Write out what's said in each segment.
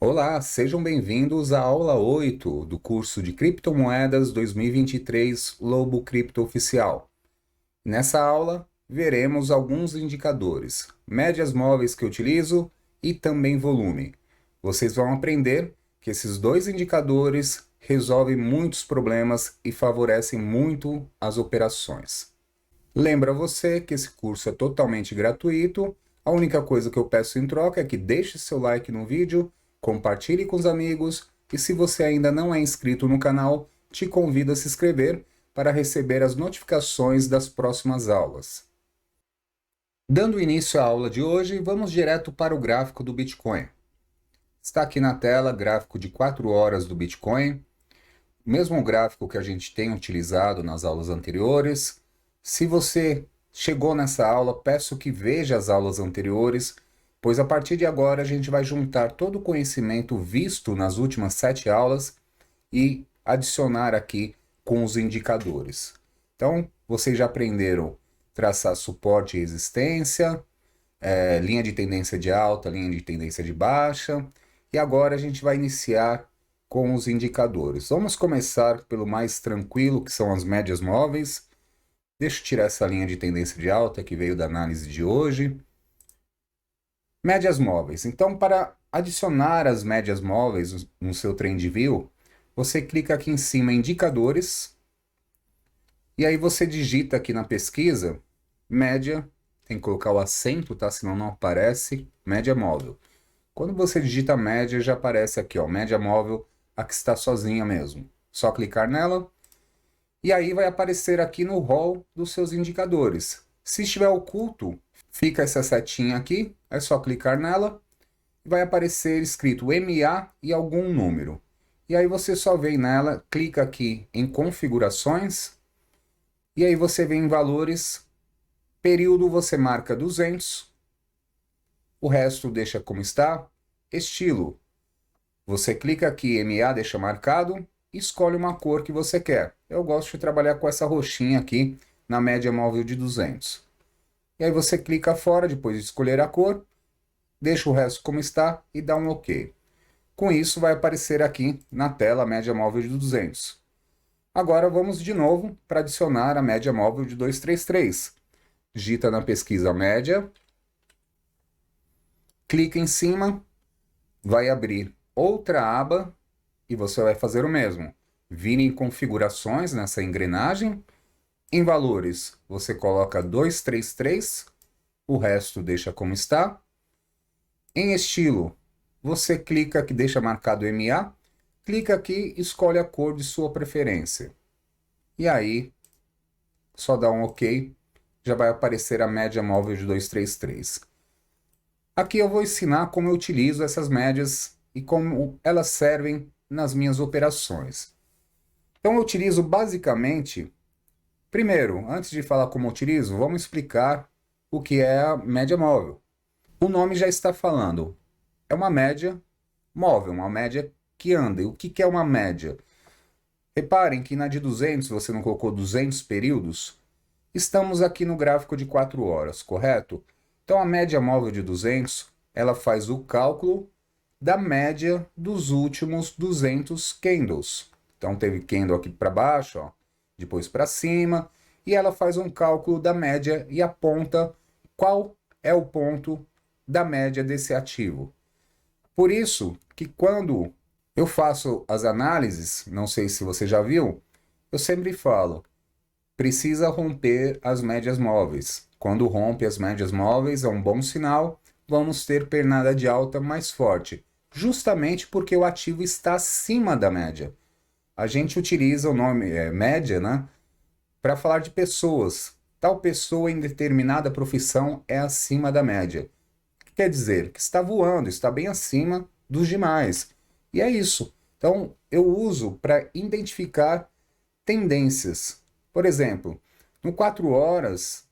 Olá, sejam bem-vindos à aula 8 do curso de Criptomoedas 2023 Lobo Cripto Oficial. Nessa aula, veremos alguns indicadores, médias móveis que eu utilizo e também volume. Vocês vão aprender que esses dois indicadores resolvem muitos problemas e favorecem muito as operações. Lembra você que esse curso é totalmente gratuito. A única coisa que eu peço em troca é que deixe seu like no vídeo, compartilhe com os amigos e se você ainda não é inscrito no canal, te convido a se inscrever para receber as notificações das próximas aulas. Dando início à aula de hoje, vamos direto para o gráfico do Bitcoin. Está aqui na tela gráfico de 4 horas do Bitcoin, mesmo gráfico que a gente tem utilizado nas aulas anteriores. Se você chegou nessa aula, peço que veja as aulas anteriores, pois a partir de agora a gente vai juntar todo o conhecimento visto nas últimas 7 aulas e adicionar aqui com os indicadores. Então, vocês já aprenderam traçar suporte e resistência, linha de tendência de alta, linha de tendência de baixa, e agora a gente vai iniciar com os indicadores. Vamos começar pelo mais tranquilo, que são as médias móveis. Deixa eu tirar essa linha de tendência de alta que veio da análise de hoje. Médias móveis. Então, para adicionar as médias móveis no seu TrendView, você clica aqui em cima em indicadores, e aí você digita aqui na pesquisa, média, tem que colocar o acento, tá? Senão não aparece, média móvel. Quando você digita média, já aparece aqui, ó, média móvel, a que está sozinha mesmo. Só clicar nela, e aí vai aparecer aqui no hall dos seus indicadores. Se estiver oculto, fica essa setinha aqui, é só clicar nela, e vai aparecer escrito MA e algum número. E aí você só vem nela, clica aqui em configurações, e aí você vem em valores, período você marca 200, o resto deixa como está, estilo, você clica aqui MA, deixa marcado, e escolhe uma cor que você quer. Eu gosto de trabalhar com essa roxinha aqui, na média móvel de 200. E aí você clica fora, depois de escolher a cor, deixa o resto como está e dá um OK. Com isso vai aparecer aqui na tela a média móvel de 200. Agora vamos de novo para adicionar a média móvel de 233. Digita na pesquisa média, clica em cima, vai abrir outra aba e você vai fazer o mesmo. Vire em configurações nessa engrenagem, em valores você coloca 233, o resto deixa como está. Em estilo, você clica aqui, deixa marcado MA, clica aqui e escolhe a cor de sua preferência. E aí, só dá um OK, já vai aparecer a média móvel de 233. Aqui eu vou ensinar como eu utilizo essas médias e como elas servem nas minhas operações. Então eu utilizo basicamente, primeiro, antes de falar como eu utilizo, vamos explicar o que é a média móvel. O nome já está falando, é uma média móvel, uma média que anda. E o que é uma média? Reparem que na de 200, você não colocou 200 períodos? Estamos aqui no gráfico de 4 horas, correto? Então a média móvel de 200, ela faz o cálculo da média dos últimos 200 candles. Então teve candle aqui para baixo, ó, depois para cima, e ela faz um cálculo da média e aponta qual é o ponto da média desse ativo. Por isso que quando eu faço as análises, não sei se você já viu, eu sempre falo, precisa romper as médias móveis. Quando rompe as médias móveis é um bom sinal, vamos ter pernada de alta mais forte, justamente porque o ativo está acima da média. A gente utiliza o nome média, né, para falar de pessoas. Tal pessoa em determinada profissão é acima da média. O que quer dizer? Que está voando, está bem acima dos demais. E é isso. Então, eu uso para identificar tendências. Por exemplo, no 4 horas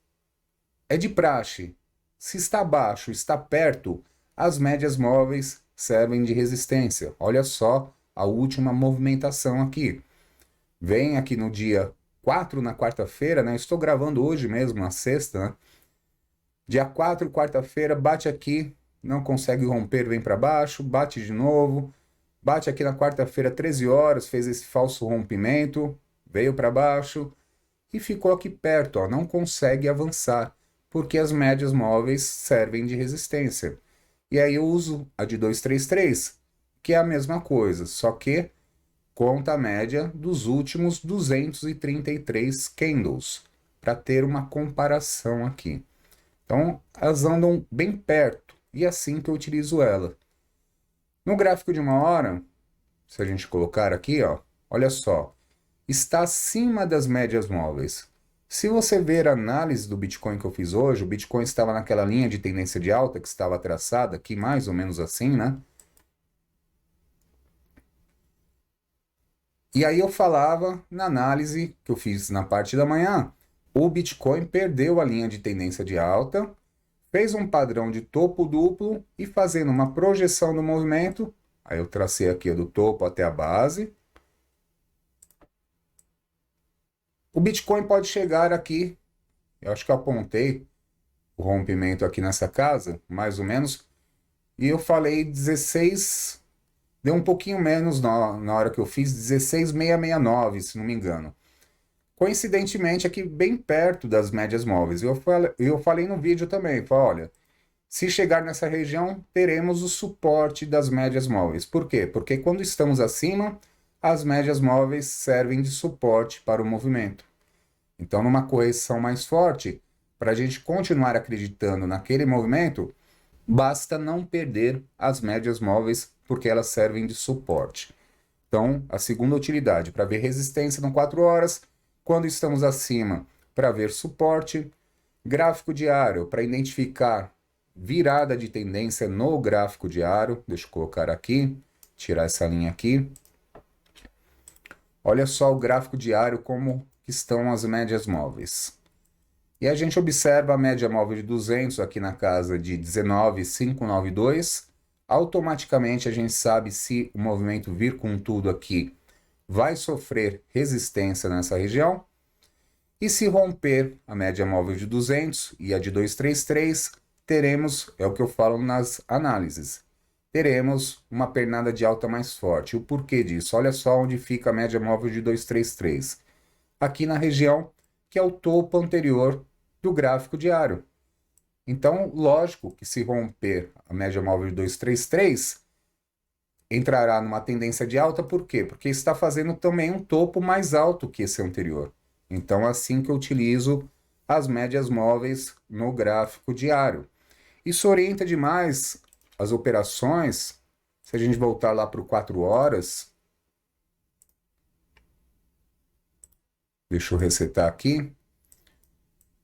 é de praxe. Se está abaixo, está perto, as médias móveis servem de resistência. Olha só a última movimentação aqui. Vem aqui no dia 4, na quarta-feira, né? Estou gravando hoje mesmo, na sexta, né? Dia 4, quarta-feira, bate aqui não consegue romper, vem para baixo, bate de novo, bate aqui na quarta-feira, 13 horas, fez esse falso rompimento, veio para baixo e ficou aqui perto, ó, não consegue avançar, porque as médias móveis servem de resistência. E aí eu uso a de 233, que é a mesma coisa, só que conta a média dos últimos 233 candles, para ter uma comparação aqui. Então, elas andam bem perto, e é assim que eu utilizo ela. No gráfico de uma hora, se a gente colocar aqui, ó, olha só, está acima das médias móveis. Se você ver a análise do Bitcoin que eu fiz hoje, o Bitcoin estava naquela linha de tendência de alta que estava traçada aqui, mais ou menos assim, né? E aí eu falava na análise que eu fiz na parte da manhã, o Bitcoin perdeu a linha de tendência de alta, fez um padrão de topo duplo e fazendo uma projeção do movimento, aí eu tracei aqui do topo até a base. O Bitcoin pode chegar aqui, eu acho que eu apontei o rompimento aqui nessa casa, mais ou menos, e eu falei 16, deu um pouquinho menos na hora que eu fiz, 16,669, se não me engano. Coincidentemente, aqui bem perto das médias móveis. Eu falei no vídeo também, falei, olha, se chegar nessa região, teremos o suporte das médias móveis. Por quê? Porque quando estamos acima, as médias móveis servem de suporte para o movimento. Então, numa correção mais forte, para a gente continuar acreditando naquele movimento, basta não perder as médias móveis, porque elas servem de suporte. Então, a segunda utilidade, para ver resistência no 4 horas, quando estamos acima, para ver suporte, gráfico diário, para identificar virada de tendência no gráfico diário. Deixa eu colocar aqui, tirar essa linha aqui. Olha só o gráfico diário, como estão as médias móveis. E a gente observa a média móvel de 200 aqui na casa de 19,592. Automaticamente a gente sabe se o movimento vir com tudo aqui vai sofrer resistência nessa região. E se romper a média móvel de 200 e a de 233, teremos, é o que eu falo nas análises, teremos uma pernada de alta mais forte. O porquê disso? Olha só onde fica a média móvel de 233. Aqui na região que é o topo anterior do gráfico diário. Então, lógico que se romper a média móvel de 233, entrará numa tendência de alta, por quê? Porque está fazendo também um topo mais alto que esse anterior. Então, assim que eu utilizo as médias móveis no gráfico diário. Isso orienta demais as operações. Se a gente voltar lá para o 4 horas, deixa eu resetar aqui.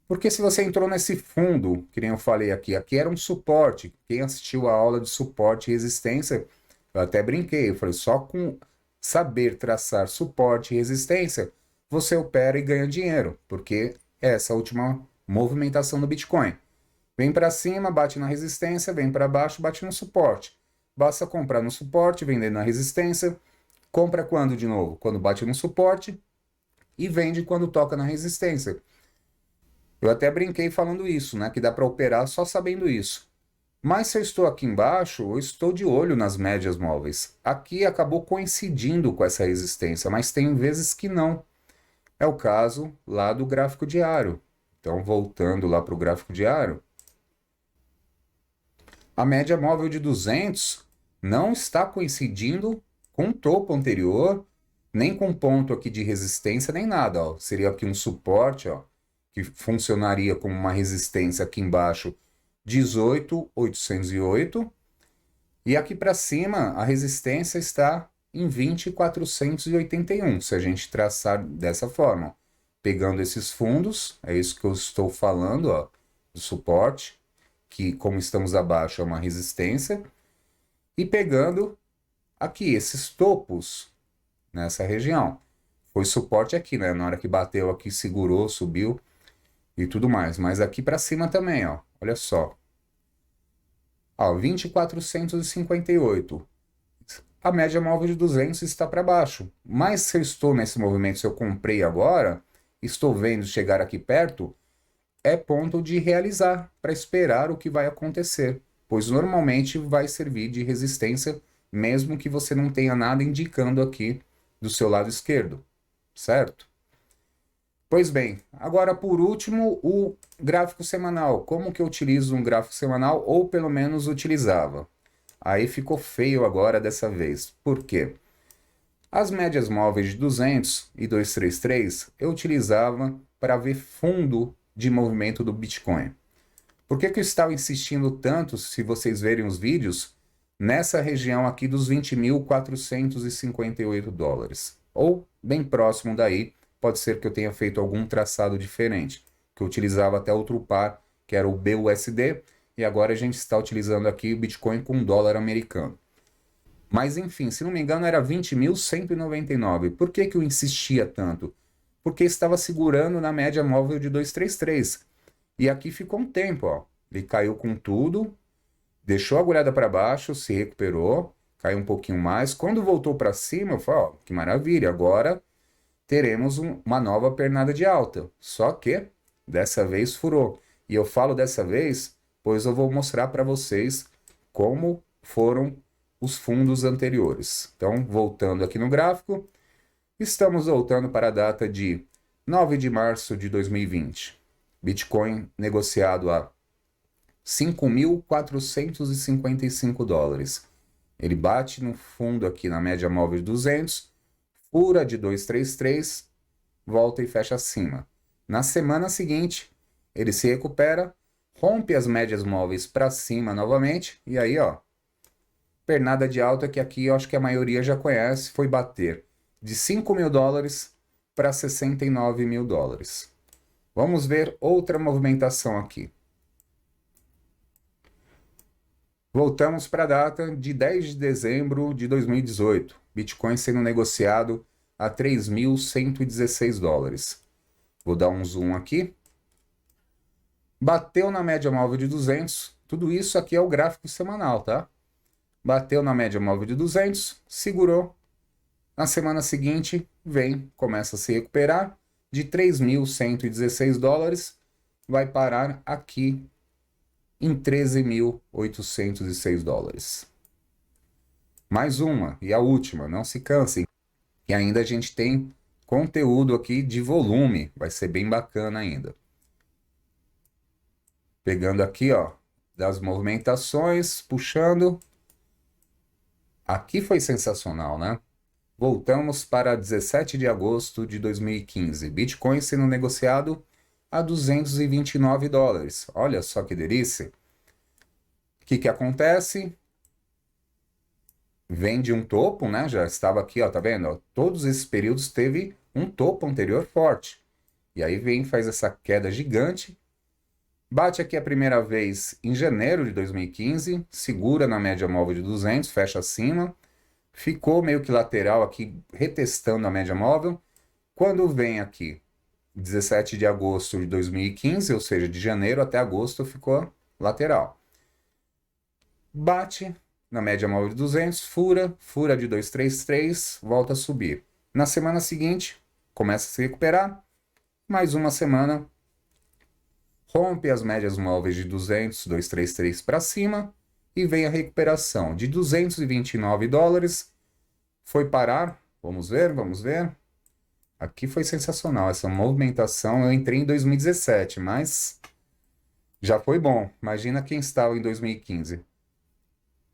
Porque se você entrou nesse fundo, que nem eu falei aqui, aqui era um suporte. Quem assistiu a aula de suporte e resistência, eu até brinquei, eu falei, só com saber traçar suporte e resistência, você opera e ganha dinheiro, porque é essa a última movimentação do Bitcoin. Vem para cima, bate na resistência, vem para baixo, bate no suporte. Basta comprar no suporte, vender na resistência. Compra quando de novo? Quando bate no suporte e vende quando toca na resistência. Eu até brinquei falando isso, né? Que dá para operar só sabendo isso. Mas se eu estou aqui embaixo, eu estou de olho nas médias móveis. Aqui acabou coincidindo com essa resistência, mas tem vezes que não. É o caso lá do gráfico diário. Então, voltando lá para o gráfico diário, a média móvel de 200 não está coincidindo com o topo anterior, nem com ponto aqui de resistência, nem nada. Ó. Seria aqui um suporte, ó, que funcionaria como uma resistência aqui embaixo, 18.808. E aqui para cima, a resistência está em 20.481, se a gente traçar dessa forma. Pegando esses fundos, é isso que eu estou falando, ó, do suporte, que como estamos abaixo é uma resistência, e pegando aqui esses topos nessa região. Foi suporte aqui, né? Na hora que bateu aqui, segurou, subiu e tudo mais. Mas aqui para cima também, ó. Olha só. Ó, 20.458. A média móvel de 200 está para baixo. Mas se eu estou nesse movimento, se eu comprei agora, estou vendo chegar aqui perto, é ponto de realizar, para esperar o que vai acontecer. pois normalmente vai servir de resistência, mesmo que você não tenha nada indicando aqui do seu lado esquerdo, certo? Pois bem, agora por último, o gráfico semanal. Como que eu utilizo um gráfico semanal, ou pelo menos utilizava? Aí ficou feio agora dessa vez. Por quê? As médias móveis de 200 e 233 eu utilizava para ver fundo de movimento do Bitcoin. Por que que eu estava insistindo tanto, se vocês verem os vídeos, nessa região aqui dos 20.458 dólares? Ou bem próximo daí, pode ser que eu tenha feito algum traçado diferente, que eu utilizava até outro par, que era o BUSD, e agora a gente está utilizando aqui o Bitcoin com dólar americano. Mas enfim, se não me engano era 20.199. Por que que eu insistia tanto? Porque estava segurando na média móvel de 233. E aqui ficou um tempo, ó. Ele caiu com tudo, deixou a agulhada para baixo, se recuperou, caiu um pouquinho mais. Quando voltou para cima, eu falei, ó, que maravilha, agora teremos uma nova pernada de alta. Só que dessa vez furou. E eu falo dessa vez, pois eu vou mostrar para vocês como foram os fundos anteriores. Então, voltando aqui no gráfico, estamos voltando para a data de 9 de março de 2020. Bitcoin negociado a 5.455 dólares. Ele bate no fundo aqui na média móvel de 200, fura de 233, volta e fecha acima. Na semana seguinte, ele se recupera, rompe as médias móveis para cima novamente, e aí, ó, pernada de alta que aqui eu acho que a maioria já conhece, foi bater de 5 mil dólares para 69 mil dólares. Vamos ver outra movimentação aqui. Voltamos para a data de 10 de dezembro de 2018. Bitcoin sendo negociado a 3.116 dólares. Vou dar um zoom aqui. Bateu na média móvel de 200. Tudo isso aqui é o gráfico semanal, tá? Bateu na média móvel de 200, segurou. Na semana seguinte, vem, começa a se recuperar. De 3.116 dólares, vai parar aqui em 13.806 dólares. Mais uma, e a última, não se cansem. E ainda a gente tem conteúdo aqui de volume, vai ser bem bacana ainda. Pegando aqui, ó, das movimentações, puxando. Aqui foi sensacional, né? Voltamos para 17 de agosto de 2015. Bitcoin sendo negociado a 229 dólares. Olha só que delícia. O que acontece? Vem de um topo, né? Já estava aqui, ó, tá vendo? Todos esses períodos teve um topo anterior forte. E aí vem, faz essa queda gigante. Bate aqui a primeira vez em janeiro de 2015, segura na média móvel de 200, fecha acima. Ficou meio que lateral aqui, retestando a média móvel. Quando vem aqui, 17 de agosto de 2015, ou seja, de janeiro até agosto, ficou lateral. Bate na média móvel de 200, fura de 233, volta a subir. Na semana seguinte, começa a se recuperar. Mais uma semana, rompe as médias móveis de 200, 233 para cima e vem a recuperação de 229 dólares. Foi parar, vamos ver. Aqui foi sensacional essa movimentação. Eu entrei em 2017, mas já foi bom. Imagina quem estava em 2015.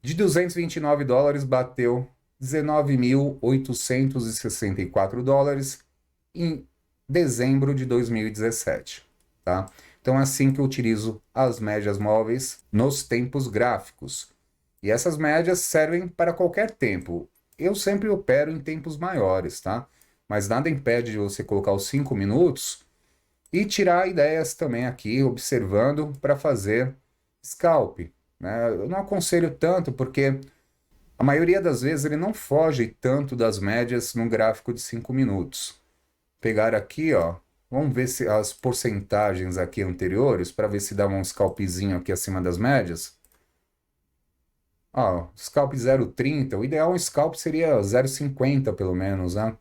De 229 dólares bateu 19.864 dólares em dezembro de 2017, tá? Então é assim que eu utilizo as médias móveis nos tempos gráficos. E essas médias servem para qualquer tempo. Eu sempre opero em tempos maiores, tá? Mas nada impede de você colocar os 5 minutos e tirar ideias também aqui, observando para fazer scalp, né? Eu não aconselho tanto porque a maioria das vezes ele não foge tanto das médias num gráfico de 5 minutos. Pegar aqui, ó, vamos ver se as porcentagens aqui anteriores, para ver se dá um scalpzinho aqui acima das médias. Ó, scalp 0,30, o ideal um scalp seria 0,50 pelo menos, né?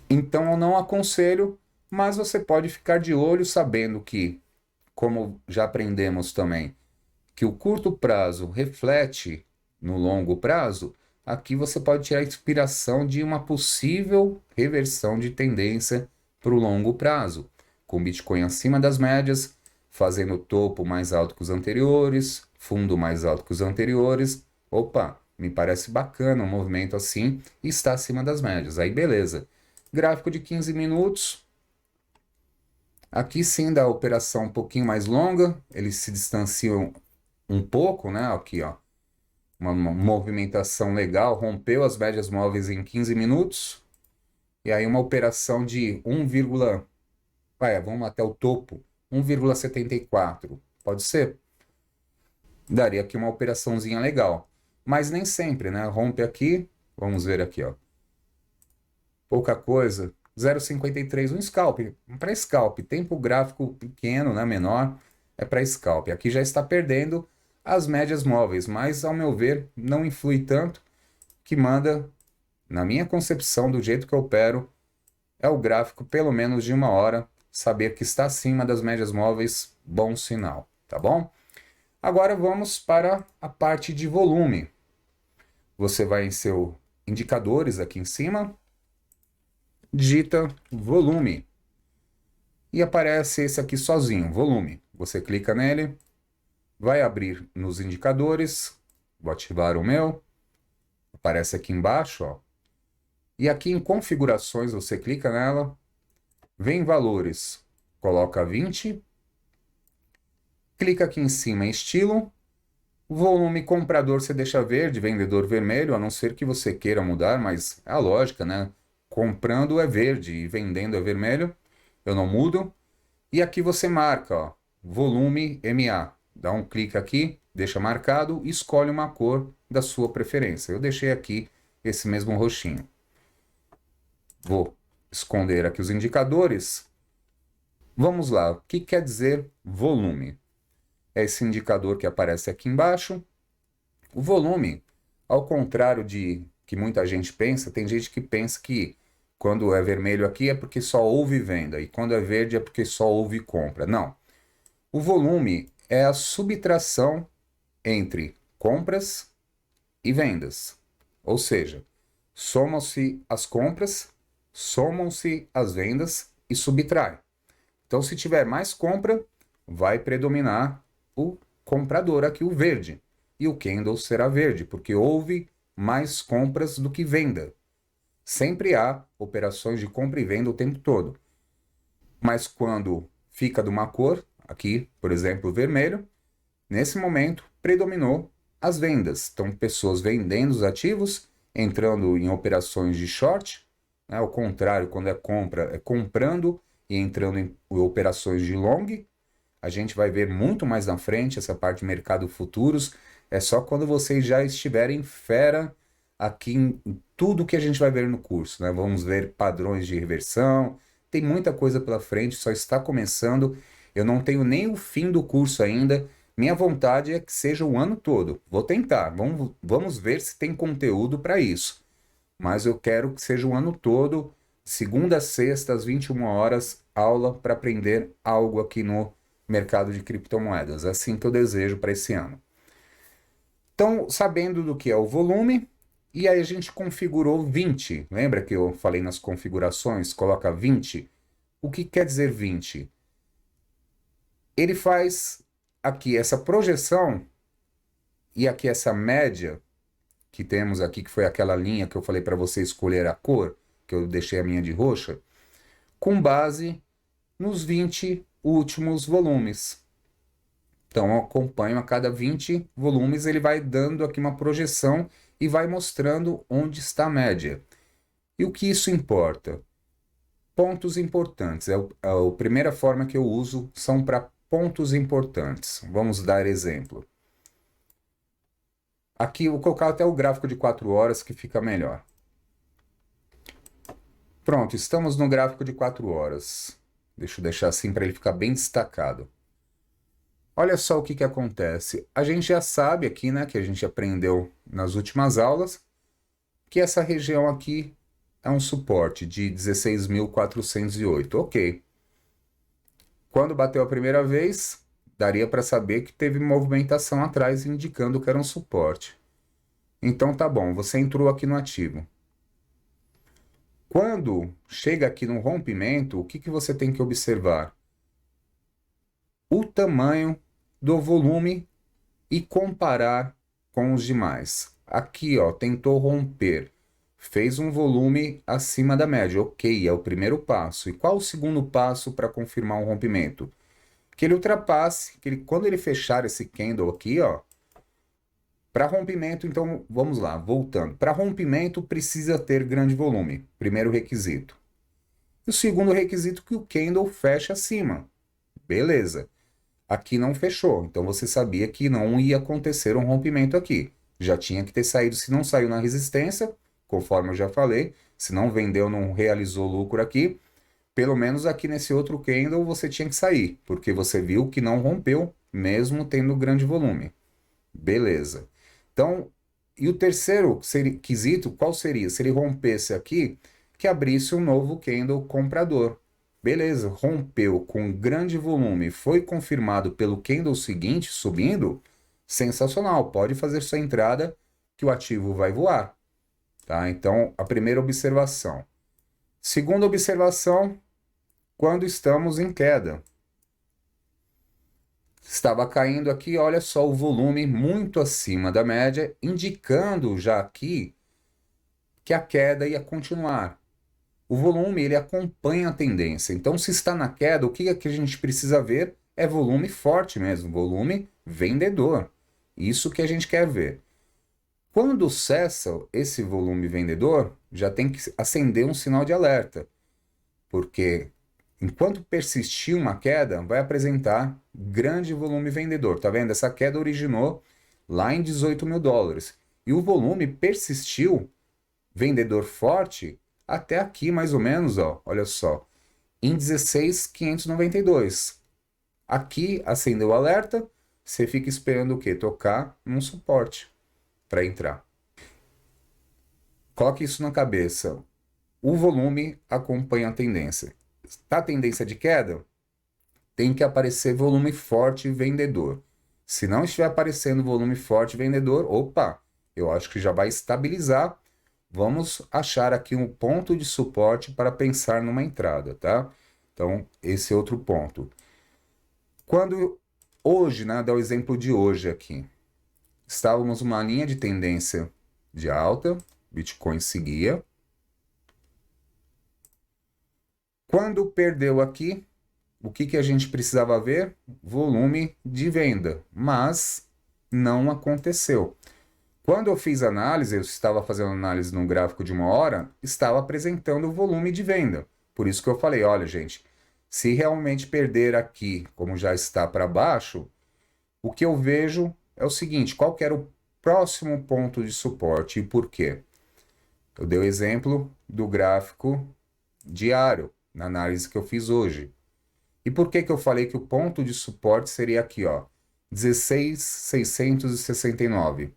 Então eu não aconselho, mas você pode ficar de olho sabendo que, como já aprendemos também, que o curto prazo reflete no longo prazo, aqui você pode tirar a inspiração de uma possível reversão de tendência para o longo prazo, com Bitcoin acima das médias, fazendo topo mais alto que os anteriores, fundo mais alto que os anteriores. Opa, me parece bacana um movimento assim e está acima das médias. Aí beleza. Gráfico de 15 minutos. Aqui sim dá a operação um pouquinho mais longa, eles se distanciam um pouco, né? Aqui, ó. Uma movimentação legal, rompeu as médias móveis em 15 minutos. E aí uma operação de 1, vamos até o topo, 1,74. Pode ser? Daria aqui uma operaçãozinha legal. Mas nem sempre, né? Rompe aqui, vamos ver aqui, ó. Pouca coisa, 0,53, um scalp. Para scalp, tempo gráfico pequeno, né? Menor, é para scalp. Aqui já está perdendo as médias móveis, mas ao meu ver não influi tanto, que manda, na minha concepção, do jeito que eu opero, é o gráfico pelo menos de uma hora, saber que está acima das médias móveis, bom sinal, tá bom? Agora vamos para a parte de volume. Você vai em seus indicadores aqui em cima, digita volume e aparece esse aqui sozinho, volume. Você clica nele, vai abrir nos indicadores, vou ativar o meu, aparece aqui embaixo, ó. E aqui em configurações você clica nela, vem valores, coloca 20, clica aqui em cima em estilo, volume comprador você deixa verde, vendedor vermelho, a não ser que você queira mudar, mas é a lógica, né? Comprando é verde e vendendo é vermelho, eu não mudo. E aqui você marca, ó, volume MA. Dá um clique aqui, deixa marcado e escolhe uma cor da sua preferência. Eu deixei aqui esse mesmo roxinho. Vou esconder aqui os indicadores. Vamos lá, o que quer dizer volume? É esse indicador que aparece aqui embaixo. O volume, ao contrário de que muita gente pensa, tem gente que pensa que quando é vermelho aqui é porque só houve venda e quando é verde é porque só houve compra. Não. O volume é a subtração entre compras e vendas. Ou seja, somam-se as compras, somam-se as vendas e subtrai. Então, se tiver mais compra, vai predominar o comprador aqui, o verde. E o candle será verde, porque houve mais compras do que venda. Sempre há operações de compra e venda o tempo todo. Mas quando fica de uma cor, aqui, por exemplo, vermelho, nesse momento predominou as vendas. Então, pessoas vendendo os ativos, entrando em operações de short, né? Ao contrário, quando é compra, é comprando e entrando em operações de long. A gente vai ver muito mais na frente essa parte de mercado futuros. É só quando vocês já estiverem fera aqui em tudo que a gente vai ver no curso, né? Vamos ver padrões de reversão. Tem muita coisa pela frente, só está começando. Eu não tenho nem o fim do curso ainda. Minha vontade é que seja o ano todo. Vou tentar. Vamos ver se tem conteúdo para isso. Mas eu quero que seja o ano todo, segunda a sexta, às 21 horas, aula para aprender algo aqui no mercado de criptomoedas. É assim que eu desejo para esse ano. Então, sabendo do que é o volume, e aí a gente configurou 20. Lembra que eu falei nas configurações? Coloca 20. O que quer dizer 20? Ele faz aqui essa projeção e aqui essa média que temos aqui, que foi aquela linha que eu falei para você escolher a cor, que eu deixei a minha de roxa, com base nos 20 últimos volumes. Então, eu acompanho a cada 20 volumes, ele vai dando aqui uma projeção e vai mostrando onde está a média. E o que isso importa? Pontos importantes. A primeira forma que eu uso são para pontos importantes. Vamos dar exemplo. Aqui eu vou colocar até o gráfico de 4 horas que fica melhor. Pronto, estamos no gráfico de 4 horas. Deixa eu deixar assim para ele ficar bem destacado. Olha só o que acontece. A gente já sabe aqui, né, que a gente aprendeu nas últimas aulas, que essa região aqui é um suporte de 16.408. Ok. Quando bateu a primeira vez, daria para saber que teve movimentação atrás indicando que era um suporte. Então tá bom, você entrou aqui no ativo. Quando chega aqui no rompimento, o que que você tem que observar? O tamanho do volume e comparar com os demais. Aqui, ó, tentou romper, fez um volume acima da média. Ok, é o primeiro passo. E qual o segundo passo para confirmar um rompimento? Que ele ultrapasse, quando ele fechar esse candle aqui, ó, para rompimento, então vamos lá, voltando. Para rompimento precisa ter grande volume, primeiro requisito. E o segundo requisito que o candle feche acima. Beleza. Aqui não fechou, então você sabia que não ia acontecer um rompimento aqui. Já tinha que ter saído, se não saiu na resistência, conforme eu já falei, se não vendeu, não realizou lucro aqui, pelo menos aqui nesse outro candle você tinha que sair, porque você viu que não rompeu, mesmo tendo grande volume. Beleza. Então, e o terceiro quesito, qual seria? Se ele rompesse aqui, que abrisse um novo candle comprador. Beleza, rompeu com grande volume, foi confirmado pelo candle seguinte subindo, sensacional, pode fazer sua entrada que o ativo vai voar. Tá? Então, a primeira observação. Segunda observação, quando estamos em queda. Estava caindo aqui, olha só o volume muito acima da média, indicando já aqui que a queda ia continuar. O volume, ele acompanha a tendência. Então, se está na queda, o que é que a gente precisa ver? É volume forte mesmo, volume vendedor. Isso que a gente quer ver. Quando cessa esse volume vendedor, já tem que acender um sinal de alerta, porque enquanto persistir uma queda, vai apresentar grande volume vendedor. Tá vendo? Essa queda originou lá em 18 mil dólares. E o volume persistiu, vendedor forte, até aqui mais ou menos, ó, olha só, em 16.592. Aqui acendeu o alerta, você fica esperando o quê? Tocar num suporte para entrar. Coloque isso na cabeça. O volume acompanha a tendência. Tá a tendência de queda? Tem que aparecer volume forte vendedor. Se não estiver aparecendo volume forte vendedor, opa, eu acho que já vai estabilizar. Vamos achar aqui um ponto de suporte para pensar numa entrada, tá? Então, esse é outro ponto. Quando hoje, né, dá o exemplo de hoje aqui, estávamos numa linha de tendência de alta, Bitcoin seguia. Quando perdeu aqui, o que que a gente precisava ver? Volume de venda, mas não aconteceu. Quando eu fiz análise, eu estava fazendo análise num gráfico de 1 hora, estava apresentando o volume de venda. Por isso que eu falei, olha gente, se realmente perder aqui, como já está para baixo, o que eu vejo é o seguinte, qual que era o próximo ponto de suporte e por quê? Eu dei o exemplo do gráfico diário, na análise que eu fiz hoje. E por que que eu falei que o ponto de suporte seria aqui, ó, 16.669?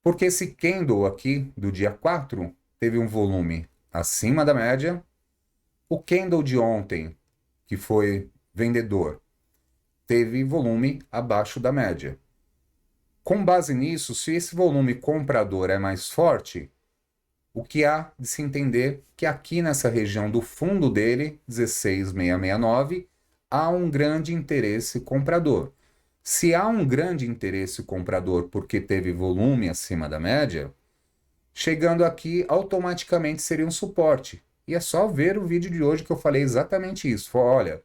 Porque esse candle aqui do dia 4 teve um volume acima da média. O candle de ontem, que foi vendedor, teve volume abaixo da média. Com base nisso, se esse volume comprador é mais forte, o que há de se entender que aqui nessa região do fundo dele, 16.669, há um grande interesse comprador. Se há um grande interesse comprador porque teve volume acima da média, chegando aqui automaticamente seria um suporte. E é só ver o vídeo de hoje que eu falei exatamente isso. Olha,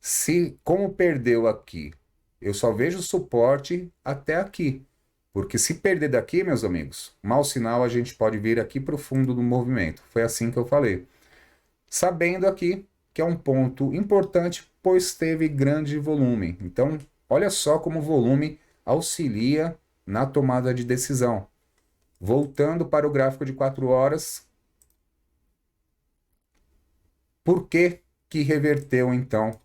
se como perdeu aqui, eu só vejo suporte até aqui. Porque se perder daqui, meus amigos, mau sinal a gente pode vir aqui para o fundo do movimento. Foi assim que eu falei. Sabendo aqui que é um ponto importante, pois teve grande volume. Então, olha só como o volume auxilia na tomada de decisão. Voltando para o gráfico de 4 horas, por que que reverteu então?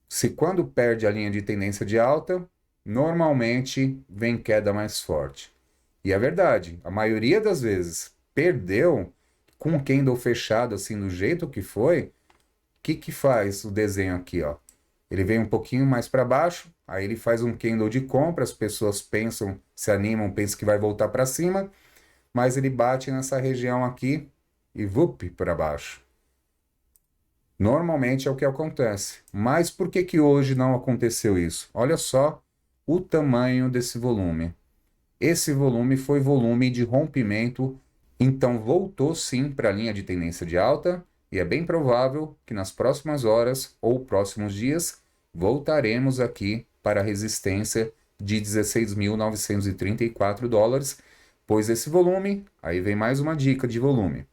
Se quando perde a linha de tendência de alta, normalmente vem queda mais forte. E é verdade, a maioria das vezes perdeu com o candle fechado assim do jeito que foi. O que que faz o desenho aqui, ó? Ele vem um pouquinho mais para baixo, aí ele faz um candle de compra, as pessoas pensam, se animam, pensam que vai voltar para cima, mas ele bate nessa região aqui e vup para baixo. Normalmente é o que acontece. Mas por que que hoje não aconteceu isso? Olha só o tamanho desse volume. Esse volume foi volume de rompimento, então voltou sim para a linha de tendência de alta, e é bem provável que nas próximas horas ou próximos dias voltaremos aqui para a resistência de 16.934 dólares, pois esse volume, aí vem mais uma dica de volume.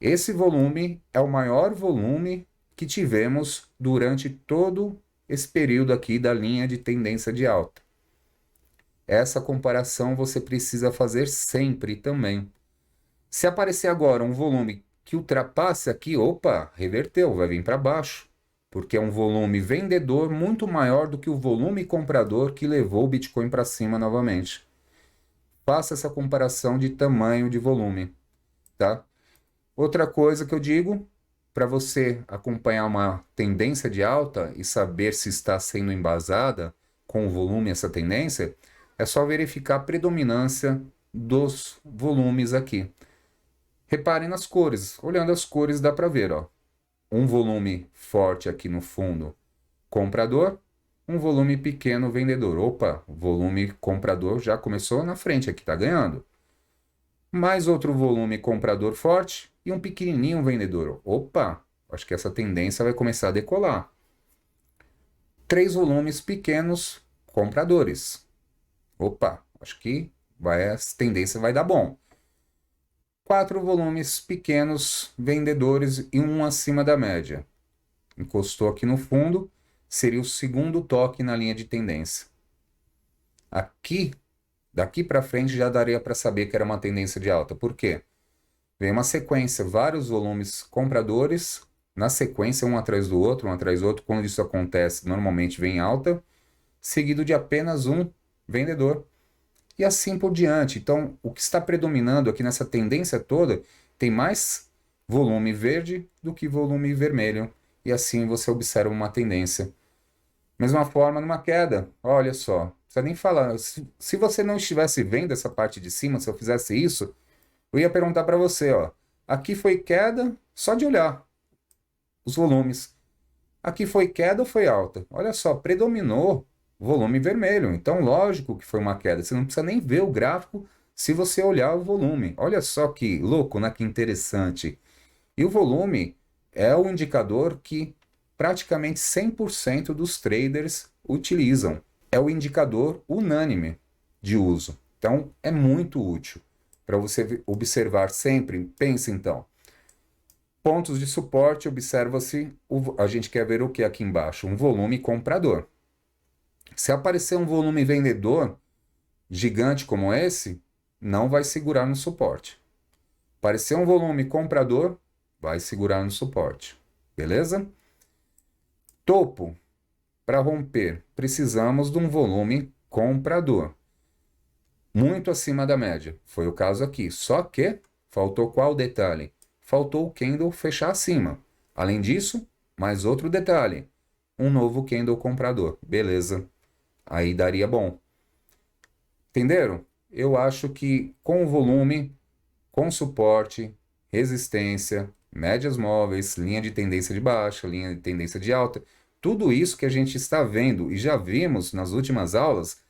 Esse volume é o maior volume que tivemos durante todo esse período aqui da linha de tendência de alta. Essa comparação você precisa fazer sempre também. Se aparecer agora um volume que ultrapasse aqui, opa, reverteu, vai vir para baixo, porque é um volume vendedor muito maior do que o volume comprador que levou o Bitcoin para cima novamente. Faça essa comparação de tamanho de volume, tá? Outra coisa que eu digo, para você acompanhar uma tendência de alta e saber se está sendo embasada com o volume essa tendência, é só verificar a predominância dos volumes aqui. Reparem nas cores. Olhando as cores dá para ver, ó. Um volume forte aqui no fundo, comprador. Um volume pequeno, vendedor. Opa, o volume comprador já começou na frente aqui, tá ganhando. Mais outro volume comprador forte e um pequenininho vendedor. Opa, acho que essa tendência vai começar a decolar. 3 volumes pequenos compradores. Opa, acho que a tendência vai dar bom. 4 volumes pequenos vendedores e um acima da média. Encostou aqui no fundo, seria o segundo toque na linha de tendência. Aqui, daqui para frente já daria para saber que era uma tendência de alta. Por quê? Vem uma sequência, vários volumes compradores, na sequência um atrás do outro, um atrás do outro. Quando isso acontece, normalmente vem alta, seguido de apenas um vendedor. E assim por diante. Então, o que está predominando aqui nessa tendência toda tem mais volume verde do que volume vermelho. E assim você observa uma tendência. Mesma forma numa queda. Olha só, não precisa nem falar. Se você não estivesse vendo essa parte de cima, se eu fizesse isso, eu ia perguntar para você, ó. Aqui foi queda só de olhar os volumes. Aqui foi queda ou foi alta? Olha só, predominou volume vermelho. Então, lógico que foi uma queda. Você não precisa nem ver o gráfico se você olhar o volume. Olha só que louco, né? Que interessante. E o volume é o indicador que praticamente 100% dos traders utilizam. É o indicador unânime de uso. Então, é muito útil para você observar sempre. Pense então. Pontos de suporte, observa-se, a gente quer ver o que aqui embaixo? Um volume comprador. Se aparecer um volume vendedor gigante como esse, não vai segurar no suporte. Aparecer um volume comprador, vai segurar no suporte. Beleza? Topo. Para romper, precisamos de um volume comprador. Muito acima da média. Foi o caso aqui. Só que faltou qual detalhe? Faltou o candle fechar acima. Além disso, mais outro detalhe. Um novo candle comprador. Beleza. Aí daria bom. Entenderam? Eu acho que com o volume, com suporte, resistência, médias móveis, linha de tendência de baixa, linha de tendência de alta, tudo isso que a gente está vendo e já vimos nas últimas aulas,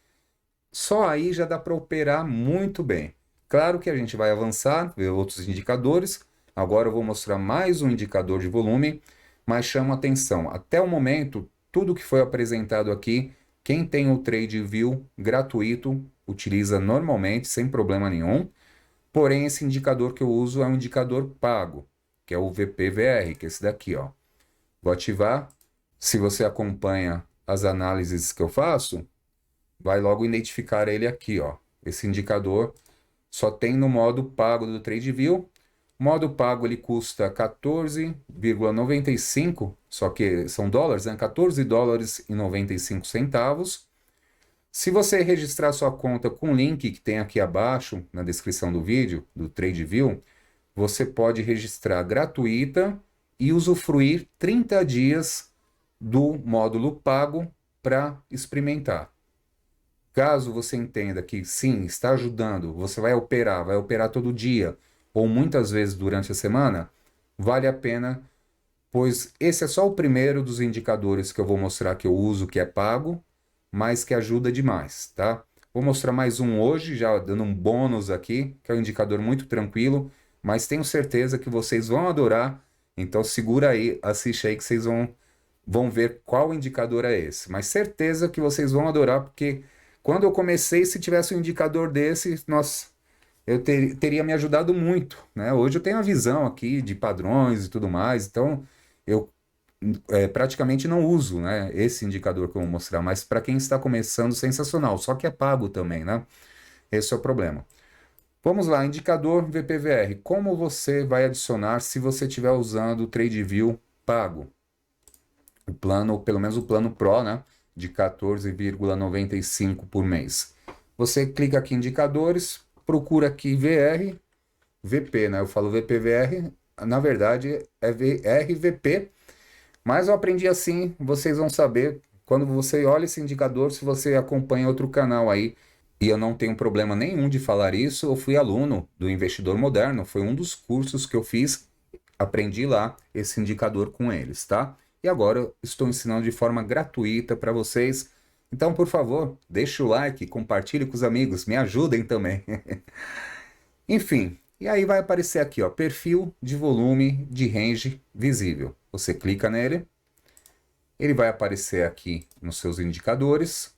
só aí já dá para operar muito bem. Claro que a gente vai avançar, ver outros indicadores. Agora eu vou mostrar mais um indicador de volume, mas chama atenção. Até o momento, tudo que foi apresentado aqui, quem tem o TradeView gratuito utiliza normalmente, sem problema nenhum. Porém, esse indicador que eu uso é um indicador pago, que é o VPVR, que é esse daqui, ó. Vou ativar. Se você acompanha as análises que eu faço, vai logo identificar ele aqui, ó. Esse indicador só tem no modo pago do TradeView. O modo pago ele custa 14,95, só que são dólares, né? 14 dólares e 95 centavos. Se você registrar sua conta com o link que tem aqui abaixo na descrição do vídeo, do TradeView, você pode registrar gratuita e usufruir 30 dias do módulo pago para experimentar. Caso você entenda que sim, está ajudando, você vai operar todo dia ou muitas vezes durante a semana, vale a pena, pois esse é só o primeiro dos indicadores que eu vou mostrar que eu uso, que é pago, mas que ajuda demais, tá? Vou mostrar mais um hoje, já dando um bônus aqui, que é um indicador muito tranquilo, mas tenho certeza que vocês vão adorar, então segura aí, assiste aí que vocês vão ver qual indicador é esse. Mas certeza que vocês vão adorar, porque quando eu comecei, se tivesse um indicador desse, nossa, teria me ajudado muito, né? Hoje eu tenho a visão aqui de padrões e tudo mais, então eu praticamente não uso, né, esse indicador que eu vou mostrar, mas para quem está começando, sensacional, só que é pago também, né? Esse é o problema. Vamos lá, indicador VPVR. Como você vai adicionar se você estiver usando o TradeView pago? O plano, pelo menos o plano Pro, né, de 14,95 por mês. Você clica aqui em indicadores, procura aqui VR, VP, né? Eu falo VPVR, na verdade é VRVP, mas eu aprendi assim, vocês vão saber quando você olha esse indicador, se você acompanha outro canal aí. E eu não tenho problema nenhum de falar isso, eu fui aluno do Investidor Moderno, foi um dos cursos que eu fiz, aprendi lá esse indicador com eles, tá? E agora eu estou ensinando de forma gratuita para vocês. Então, por favor, deixe o like, compartilhe com os amigos, me ajudem também. Enfim, e aí vai aparecer aqui, ó, perfil de volume de range visível. Você clica nele, ele vai aparecer aqui nos seus indicadores.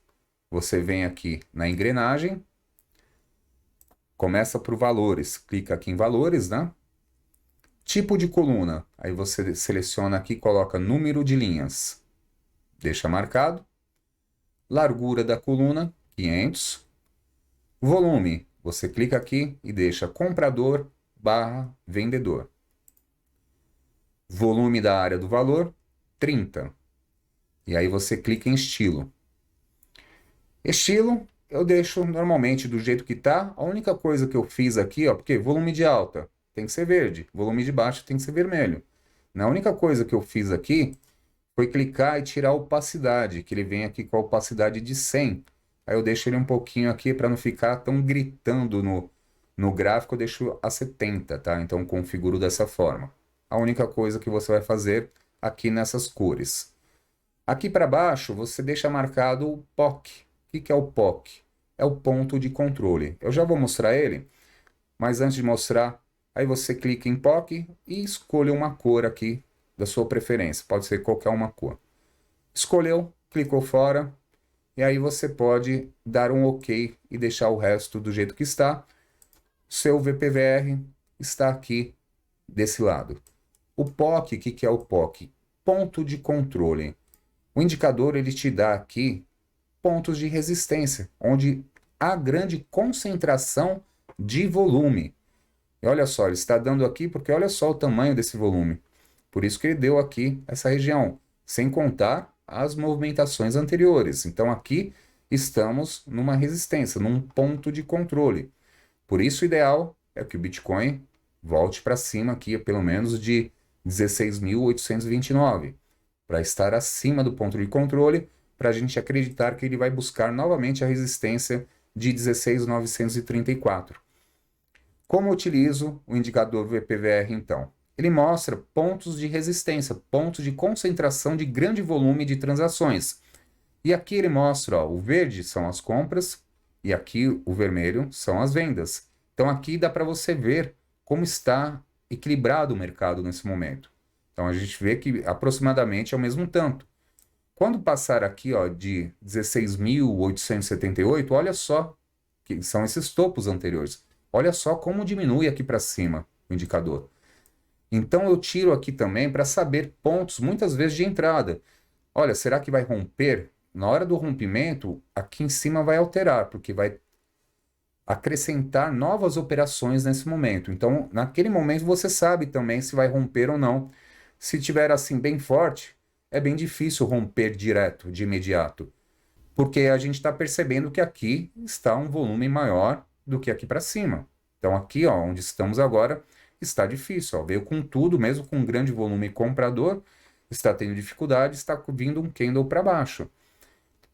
Você vem aqui na engrenagem, começa por valores, clica aqui em valores, né? Tipo de coluna, aí você seleciona aqui, coloca número de linhas, deixa marcado. Largura da coluna, 500. Volume, você clica aqui e deixa comprador barra vendedor. Volume da área do valor, 30. E aí você clica em estilo. Estilo, eu deixo normalmente do jeito que tá. A única coisa que eu fiz aqui, ó, porque volume de alta tem que ser verde, volume de baixo tem que ser vermelho. A única coisa que eu fiz aqui foi clicar e tirar a opacidade, que ele vem aqui com a opacidade de 100. Aí eu deixo ele um pouquinho aqui para não ficar tão gritando no gráfico, eu deixo a 70, tá? Então configuro dessa forma. A única coisa que você vai fazer aqui nessas cores. Aqui para baixo você deixa marcado o POC. O que é o POC? É o ponto de controle. Eu já vou mostrar ele, mas antes de mostrar, aí você clica em POC e escolha uma cor aqui da sua preferência. Pode ser qualquer uma cor. Escolheu, clicou fora, e aí você pode dar um OK e deixar o resto do jeito que está. Seu VPVR está aqui desse lado. O POC, o que é o POC? Ponto de controle. O indicador ele te dá aqui pontos de resistência, onde há grande concentração de volume. E olha só, ele está dando aqui porque olha só o tamanho desse volume. Por isso que ele deu aqui essa região, sem contar as movimentações anteriores. Então aqui estamos numa resistência, num ponto de controle. Por isso o ideal é que o Bitcoin volte para cima aqui, pelo menos de 16.829, para estar acima do ponto de controle, para a gente acreditar que ele vai buscar novamente a resistência de 16.934. Como eu utilizo o indicador VPVR então? Ele mostra pontos de resistência, pontos de concentração de grande volume de transações. E aqui ele mostra, ó, o verde são as compras e aqui o vermelho são as vendas. Então aqui dá para você ver como está equilibrado o mercado nesse momento. Então a gente vê que aproximadamente é o mesmo tanto. Quando passar aqui, ó, de 16.878, olha só que são esses topos anteriores. Olha só como diminui aqui para cima o indicador. Então eu tiro aqui também para saber pontos, muitas vezes de entrada. Olha, será que vai romper? Na hora do rompimento, aqui em cima vai alterar, porque vai acrescentar novas operações nesse momento. Então, naquele momento você sabe também se vai romper ou não. Se tiver assim bem forte, é bem difícil romper direto, de imediato, porque a gente está percebendo que aqui está um volume maior do que aqui para cima. Então aqui, ó, onde estamos agora, está difícil. Ó, veio com tudo, mesmo com um grande volume comprador, está tendo dificuldade, está vindo um candle para baixo.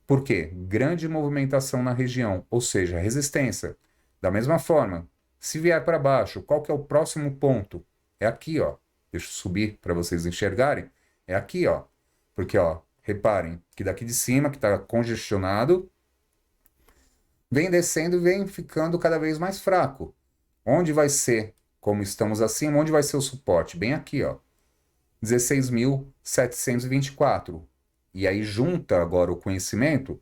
Por quê? Grande movimentação na região, ou seja, resistência. Da mesma forma, se vier para baixo, qual que é o próximo ponto? É aqui, ó. Deixa eu subir para vocês enxergarem. É aqui, ó. Porque, ó, reparem que daqui de cima, que está congestionado, vem descendo e vem ficando cada vez mais fraco. Onde vai ser, como estamos acima, onde vai ser o suporte? Bem aqui, ó. 16.724. E aí junta agora o conhecimento.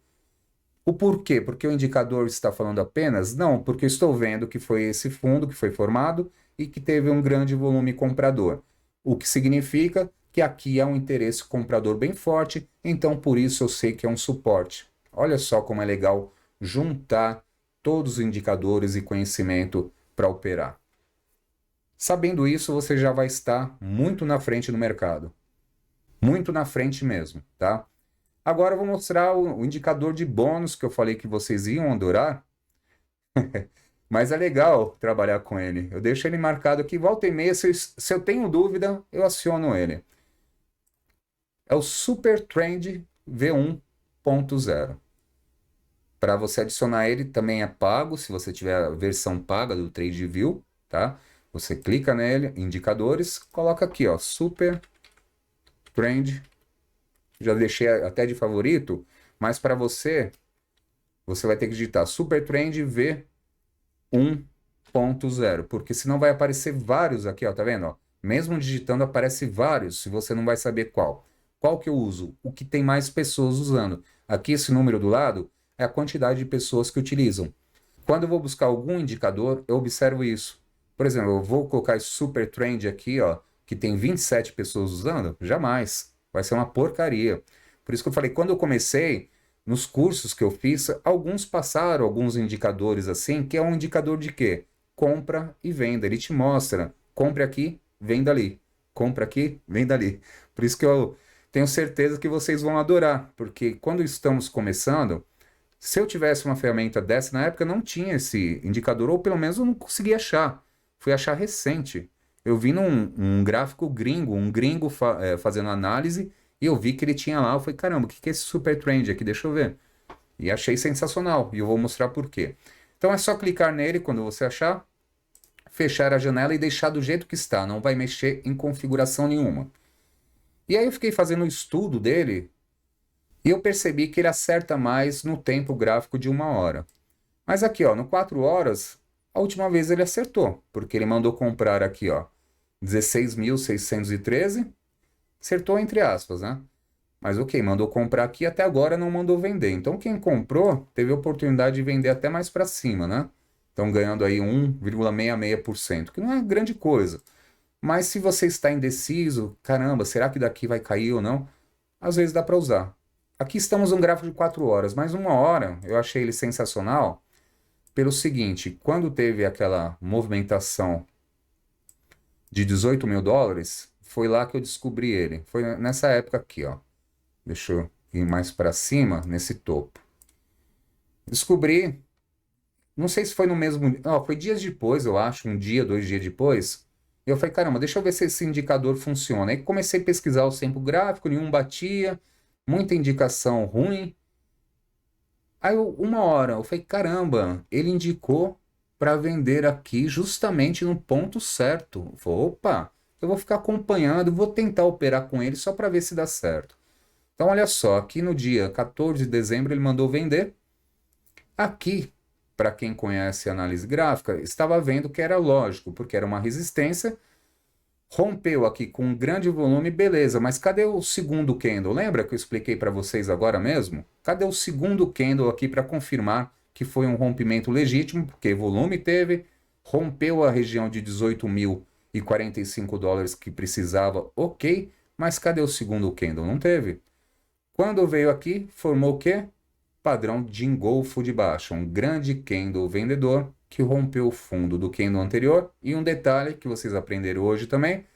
O porquê? Porque o indicador está falando apenas? Não, porque eu estou vendo que foi esse fundo que foi formado e que teve um grande volume comprador. O que significa que aqui há um interesse comprador bem forte, então por isso eu sei que é um suporte. Olha só como é legal juntar todos os indicadores e conhecimento para operar. Sabendo isso, você já vai estar muito na frente do mercado. Muito na frente mesmo, tá? Agora eu vou mostrar o indicador de bônus que eu falei que vocês iam adorar. Mas é legal trabalhar com ele. Eu deixo ele marcado aqui, volta e meia. Se eu tenho dúvida, eu aciono ele. É o Super Trend V1.0. Para você adicionar ele também é pago, se você tiver a versão paga do TradeView, tá? Você clica nele, indicadores, coloca aqui, ó, Super Trend. Já deixei até de favorito, mas para você vai ter que digitar Super Trend V1.0, porque senão vai aparecer vários aqui, ó, tá vendo? Ó? Mesmo digitando aparece vários, se você não vai saber qual. Qual que eu uso? O que tem mais pessoas usando. Aqui esse número do lado é a quantidade de pessoas que utilizam. Quando eu vou buscar algum indicador, eu observo isso. Por exemplo, eu vou colocar esse Super Trend aqui, ó, que tem 27 pessoas usando? Jamais. Vai ser uma porcaria. Por isso que eu falei, quando eu comecei, nos cursos que eu fiz, alguns passaram alguns indicadores assim, que é um indicador de quê? Compra e venda. Ele te mostra, compre aqui, venda ali. Compra aqui, venda ali. Por isso que eu tenho certeza que vocês vão adorar, porque quando estamos começando, se eu tivesse uma ferramenta dessa, na época não tinha esse indicador, ou pelo menos eu não consegui achar. Fui achar recente. Eu vi num gráfico gringo, fazendo análise, e eu vi que ele tinha lá. Eu falei, caramba, o que é esse Super Trend aqui? Deixa eu ver. E achei sensacional, e eu vou mostrar por quê. Então é só clicar nele quando você achar, fechar a janela e deixar do jeito que está, não vai mexer em configuração nenhuma. E aí eu fiquei fazendo o estudo dele, e eu percebi que ele acerta mais no tempo gráfico de 1 hora. Mas aqui, ó, no 4 horas, a última vez ele acertou, porque ele mandou comprar aqui, ó, 16.613, acertou entre aspas, né? Mas ok, mandou comprar aqui, até agora não mandou vender. Então quem comprou teve a oportunidade de vender até mais para cima, né? Estão ganhando aí 1,66%, que não é grande coisa. Mas se você está indeciso, caramba, será que daqui vai cair ou não? Às vezes dá para usar. Aqui estamos num gráfico de 4 horas, mas 1 hora eu achei ele sensacional pelo seguinte, quando teve aquela movimentação de 18 mil dólares, foi lá que eu descobri ele. Foi nessa época aqui, ó. Deixa eu ir mais para cima, nesse topo. Descobri, não sei se foi no mesmo, ó, foi dias depois, eu acho, 1 dia, 2 dias depois. Eu falei, caramba, deixa eu ver se esse indicador funciona. Aí comecei a pesquisar o tempo gráfico, nenhum batia, muita indicação ruim. Aí 1 hora, eu falei, caramba, ele indicou para vender aqui justamente no ponto certo. Eu falei, opa, eu vou ficar acompanhando, vou tentar operar com ele só para ver se dá certo. Então, olha só, aqui no dia 14 de dezembro ele mandou vender. Aqui, para quem conhece análise gráfica, estava vendo que era lógico, porque era uma resistência. Rompeu aqui com um grande volume, beleza, mas cadê o segundo candle? Lembra que eu expliquei para vocês agora mesmo? Cadê o segundo candle aqui para confirmar que foi um rompimento legítimo? Porque volume teve, rompeu a região de 18.045 dólares que precisava, ok, mas cadê o segundo candle? Não teve. Quando veio aqui, formou o quê? Padrão de engolfo de baixa, um grande candle vendedor que rompeu o fundo do candle anterior, e um detalhe que vocês aprenderam hoje também,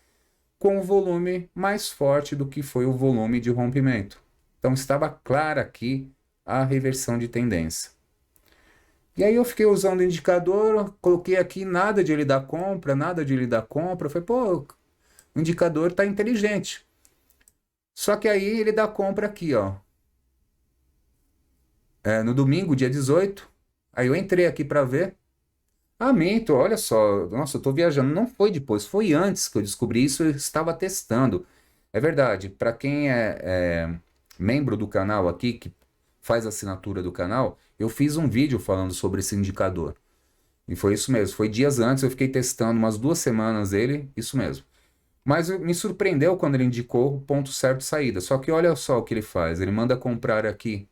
com o volume mais forte do que foi o volume de rompimento. Então estava clara aqui a reversão de tendência. E aí eu fiquei usando o indicador, coloquei aqui nada de ele dar compra, nada de ele dar compra. Eu falei, pô, o indicador está inteligente. Só que aí ele dá compra aqui, ó. No domingo, dia 18. Aí eu entrei aqui para ver. Ah, minto, olha só. Nossa, eu tô viajando. Não foi depois, foi antes que eu descobri isso. Eu estava testando. É verdade, para quem é membro do canal aqui, que faz assinatura do canal, eu fiz um vídeo falando sobre esse indicador. E foi isso mesmo. Foi dias antes, eu fiquei testando umas 2 semanas ele, isso mesmo. Mas me surpreendeu quando ele indicou o ponto certo de saída. Só que olha só o que ele faz. Ele manda comprar aqui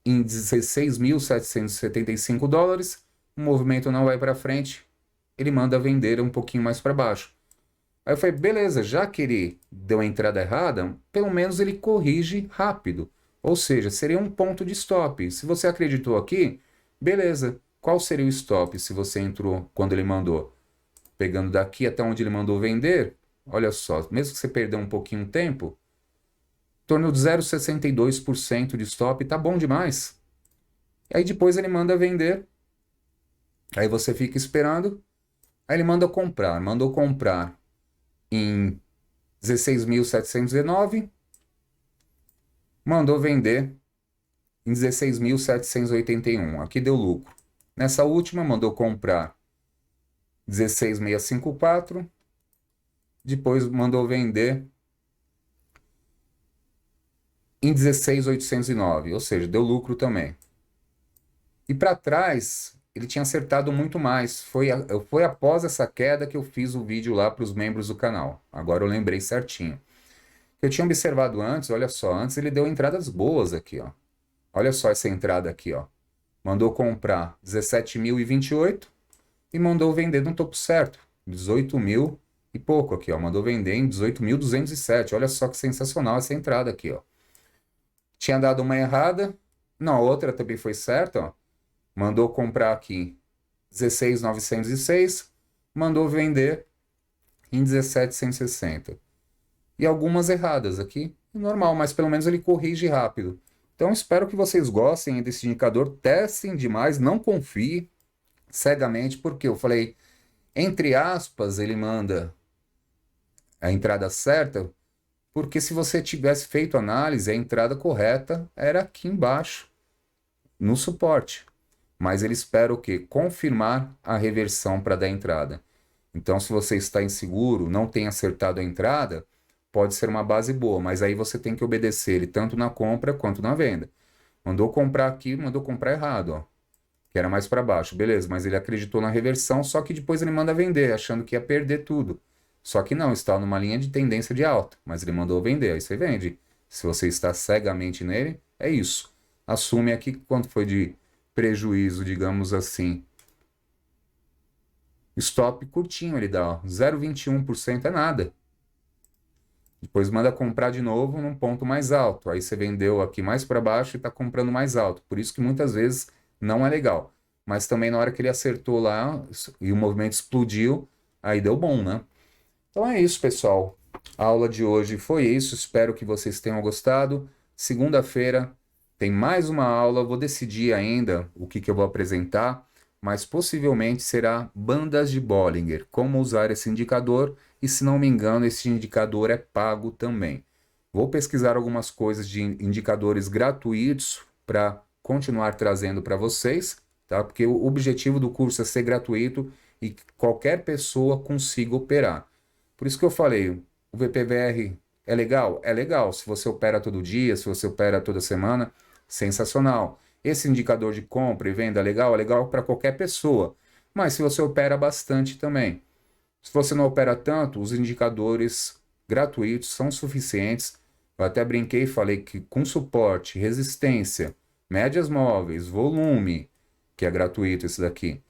em 16.775 dólares. O movimento não vai para frente. Ele manda vender um pouquinho mais para baixo. Aí eu falei, beleza, já que ele deu a entrada errada, pelo menos ele corrige rápido. Ou seja, seria um ponto de stop. Se você acreditou aqui, beleza. Qual seria o stop se você entrou quando ele mandou? Pegando daqui até onde ele mandou vender, olha só, mesmo que você perder um pouquinho de tempo, em torno de 0,62% de stop, tá bom demais. E aí depois ele manda vender, aí você fica esperando, aí ele manda comprar. Mandou comprar em 16.719, mandou vender em 16.781. Aqui deu lucro. Nessa última, mandou comprar 16.654, depois mandou vender em 16.809, ou seja, deu lucro também. E para trás, ele tinha acertado muito mais. Foi após essa queda que eu fiz o vídeo lá para os membros do canal. Agora eu lembrei certinho. Eu tinha observado antes, olha só, antes ele deu entradas boas aqui, ó. Olha só essa entrada aqui, ó. Mandou comprar 17.028 e mandou vender no topo certo, 18 mil e pouco aqui, ó. Mandou vender em 18.207. Olha só que sensacional essa entrada aqui, ó. Tinha dado uma errada, não, a outra também foi certa, ó. Mandou comprar aqui 16.906, mandou vender em 17.160. E algumas erradas aqui, normal, mas pelo menos ele corrige rápido. Então espero que vocês gostem desse indicador, testem demais, não confie cegamente, porque eu falei, entre aspas, ele manda a entrada certa, porque se você tivesse feito análise, a entrada correta era aqui embaixo, no suporte. Mas ele espera o quê? Confirmar a reversão para dar entrada. Então, se você está inseguro, não tem acertado a entrada, pode ser uma base boa, mas aí você tem que obedecer ele tanto na compra quanto na venda. Mandou comprar aqui, mandou comprar errado, ó, que era mais para baixo, beleza, mas ele acreditou na reversão, só que depois ele manda vender, achando que ia perder tudo. Só que não, está numa linha de tendência de alta, mas ele mandou vender, aí você vende. Se você está cegamente nele, é isso. Assume aqui quanto foi de prejuízo, digamos assim. Stop curtinho ele dá, ó, 0,21% é nada. Depois manda comprar de novo num ponto mais alto. Aí você vendeu aqui mais para baixo e está comprando mais alto. Por isso que muitas vezes não é legal. Mas também na hora que ele acertou lá e o movimento explodiu, aí deu bom, né? Então é isso, pessoal. A aula de hoje foi isso. Espero que vocês tenham gostado. Segunda-feira tem mais uma aula. Vou decidir ainda o que eu vou apresentar, mas possivelmente será bandas de Bollinger. Como usar esse indicador e, se não me engano, esse indicador é pago também. Vou pesquisar algumas coisas de indicadores gratuitos para continuar trazendo para vocês, tá? Porque o objetivo do curso é ser gratuito e que qualquer pessoa consiga operar. Por isso que eu falei, o VPVR é legal? É legal. Se você opera todo dia, se você opera toda semana, sensacional. Esse indicador de compra e venda é legal para qualquer pessoa. Mas se você opera bastante também. Se você não opera tanto, os indicadores gratuitos são suficientes. Eu até brinquei e falei que com suporte, resistência, médias móveis, volume, que é gratuito esse daqui,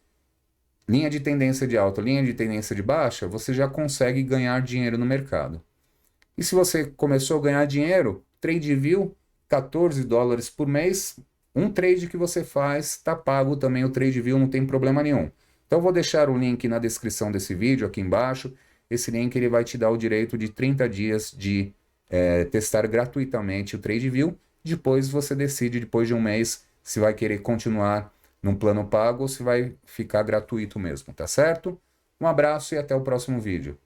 linha de tendência de alta, linha de tendência de baixa, você já consegue ganhar dinheiro no mercado. E se você começou a ganhar dinheiro, TradeView, 14 dólares por mês, um trade que você faz, está pago também o TradeView, não tem problema nenhum. Então eu vou deixar o link na descrição desse vídeo, aqui embaixo. Esse link ele vai te dar o direito de 30 dias de testar gratuitamente o TradeView. Depois você decide, depois de um mês, se vai querer continuar num plano pago ou se vai ficar gratuito mesmo, tá certo? Um abraço e até o próximo vídeo.